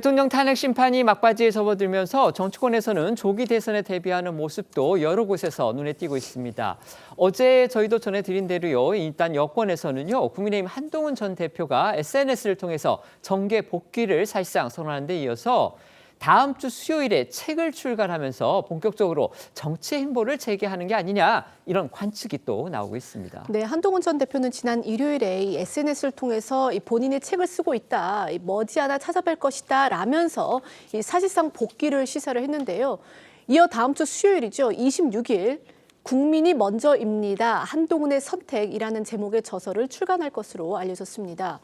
대통령 탄핵 심판이 막바지에 접어들면서 정치권에서는 조기 대선에 대비하는 모습도 여러 곳에서 눈에 띄고 있습니다. 어제 저희도 전해드린 대로요. 일단 여권에서는요. 국민의힘 한동훈 전 대표가 SNS를 통해서 정계 복귀를 사실상 선언한 데 이어서 다음 주 수요일에 책을 출간하면서 본격적으로 정치 행보를 재개하는 게 아니냐 이런 관측이 또 나오고 있습니다. 네, 한동훈 전 대표는 지난 일요일에 이 SNS를 통해서 본인의 책을 쓰고 있다, 머지않아 찾아뵐 것이다 라면서 사실상 복귀를 시사를 했는데요. 이어 다음 주 수요일이죠. 26일 국민이 먼저입니다. 한동훈의 선택이라는 제목의 저서를 출간할 것으로 알려졌습니다.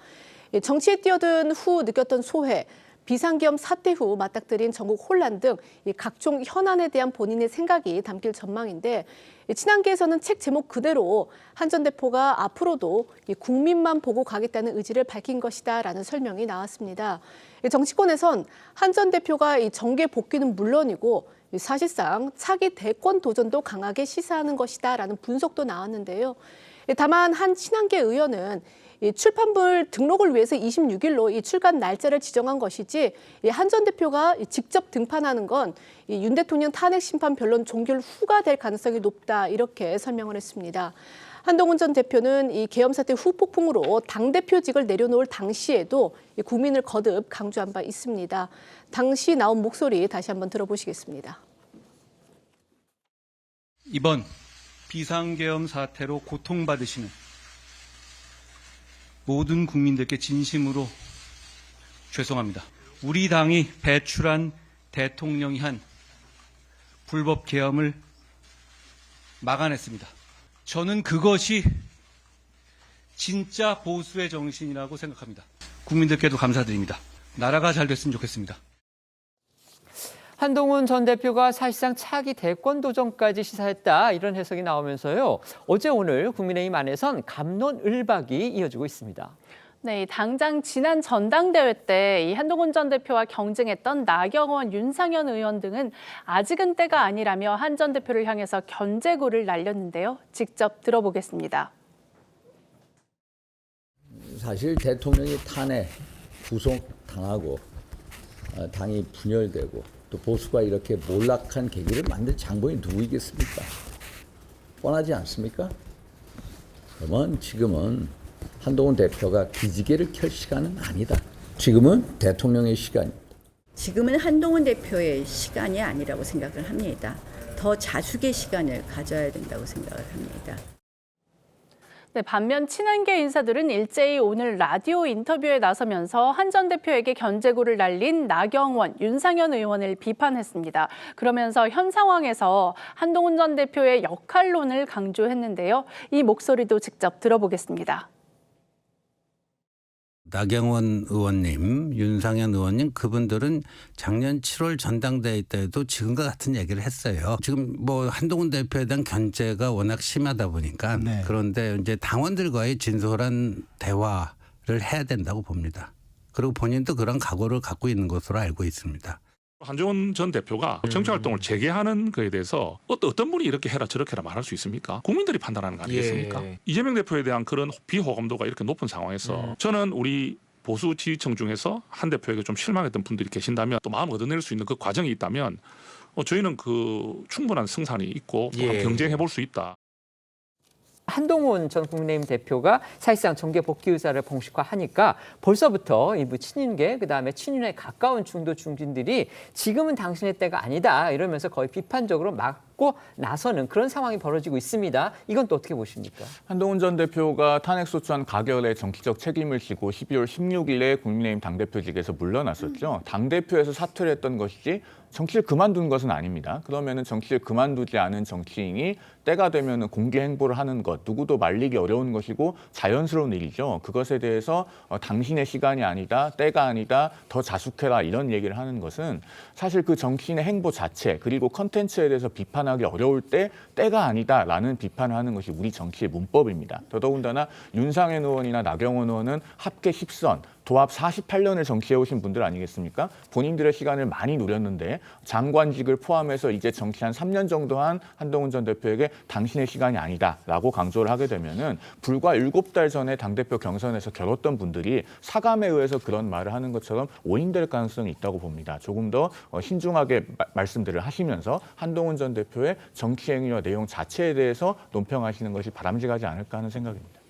정치에 뛰어든 후 느꼈던 소회, 비상계엄 사태 후 맞닥뜨린 전국 혼란 등 각종 현안에 대한 본인의 생각이 담길 전망인데 친한계에서는 책 제목 그대로 한 전 대표가 앞으로도 국민만 보고 가겠다는 의지를 밝힌 것이다라는 설명이 나왔습니다. 정치권에선 한 전 대표가 정계 복귀는 물론이고 사실상 차기 대권 도전도 강하게 시사하는 것이다라는 분석도 나왔는데요. 다만 한 친한계 의원은 출판물 등록을 위해서 26일로 이 출간 날짜를 지정한 것이지 한 전 대표가 직접 등판하는 건 윤 대통령 탄핵 심판 변론 종결 후가 될 가능성이 높다 이렇게 설명을 했습니다. 한동훈 전 대표는 이 계엄 사태 후폭풍으로 당대표직을 내려놓을 당시에도 국민을 거듭 강조한 바 있습니다. 당시 나온 목소리 다시 한번 들어보시겠습니다. 이번 비상계엄 사태로 고통받으시는 모든 국민들께 진심으로 죄송합니다. 우리 당이 배출한 대통령이 한 불법 계엄을 막아냈습니다. 저는 그것이 진짜 보수의 정신이라고 생각합니다. 국민들께도 감사드립니다. 나라가 잘 됐으면 좋겠습니다. 한동훈 전 대표가 사실상 차기 대권 도전까지 시사했다 이런 해석이 나오면서요. 어제 오늘 국민의힘 안에선 갑론을박이 이어지고 있습니다. 네, 당장 지난 전당대회 때 이 한동훈 전 대표와 경쟁했던 나경원, 윤상현 의원 등은 아직은 때가 아니라며 한 전 대표를 향해서 견제구를 날렸는데요. 직접 들어보겠습니다. 사실 대통령이 탄핵, 구속당하고 당이 분열되고 또 보수가 이렇게 몰락한 계기를 만든 장본이 누구이겠습니까? 뻔하지 않습니까? 그러면 지금은 한동훈 대표가 기지개를 켤 시간은 아니다. 지금은 대통령의 시간입니다. 지금은 한동훈 대표의 시간이 아니라고 생각을 합니다. 더 자숙의 시간을 가져야 된다고 생각을 합니다. 네, 반면 친한계 인사들은 일제히 오늘 라디오 인터뷰에 나서면서 한 전 대표에게 견제구를 날린 나경원, 윤상현 의원을 비판했습니다. 그러면서 현 상황에서 한동훈 전 대표의 역할론을 강조했는데요. 이 목소리도 직접 들어보겠습니다. 나경원 의원님, 윤상현 의원님 그분들은 작년 7월 전당대회 때도 지금과 같은 얘기를 했어요. 지금 뭐 한동훈 대표에 대한 견제가 워낙 심하다 보니까 그런데 이제 당원들과의 진솔한 대화를 해야 된다고 봅니다. 그리고 본인도 그런 각오를 갖고 있는 것으로 알고 있습니다. 한동훈 전 대표가 정치활동을 재개하는 거에 대해서 어떤 분이 이렇게 해라 저렇게 해라 말할 수 있습니까? 국민들이 판단하는 거 아니겠습니까? 이재명 대표에 대한 그런 비호감도가 이렇게 높은 상황에서 저는 우리 보수 지지층 중에서 한 대표에게 좀 실망했던 분들이 계신다면 또 마음 얻어낼 수 있는 그 과정이 있다면 저희는 그 충분한 승산이 있고 경쟁해 볼 수 있다. 한동훈 전 국민의힘 대표가 사실상 정계 복귀 의사를 공식화하니까 벌써부터 일부 친윤계 그다음에 친윤에 가까운 중도 중진들이 지금은 당신의 때가 아니다 이러면서 거의 비판적으로 막고 나서는 그런 상황이 벌어지고 있습니다. 이건 또 어떻게 보십니까? 한동훈 전 대표가 탄핵소추안 가결의 정치적 책임을 지고 12월 16일에 국민의힘 당대표직에서 물러났었죠. 당대표에서 사퇴를 했던 것이지 정치를 그만둔 것은 아닙니다. 그러면은 정치를 그만두지 않은 정치인이 때가 되면은 공개 행보를 하는 것 누구도 말리기 어려운 것이고 자연스러운 일이죠. 그것에 대해서 당신의 시간이 아니다, 때가 아니다, 더 자숙해라 이런 얘기를 하는 것은 사실 그 정치인의 행보 자체 그리고 컨텐츠에 대해서 비판하기 어려울 때 때가 아니다라는 비판을 하는 것이 우리 정치의 문법입니다. 더더군다나 윤상현 의원이나 나경원 의원은 합계 10선 도합 48년을 정치해 오신 분들 아니겠습니까? 본인들의 시간을 많이 누렸는데 장관직을 포함해서 이제 정치 한 3년 정도 한 한동훈 전 대표에게 당신의 시간이 아니다라고 강조를 하게 되면은 불과 7달 전에 당대표 경선에서 겨뤘던 분들이 사감에 의해서 그런 말을 하는 것처럼 오인될 가능성이 있다고 봅니다. 조금 더 신중하게 말씀들을 하시면서 한동훈 전 대표의 정치 행위와 내용 자체에 대해서 논평하시는 것이 바람직하지 않을까 하는 생각입니다.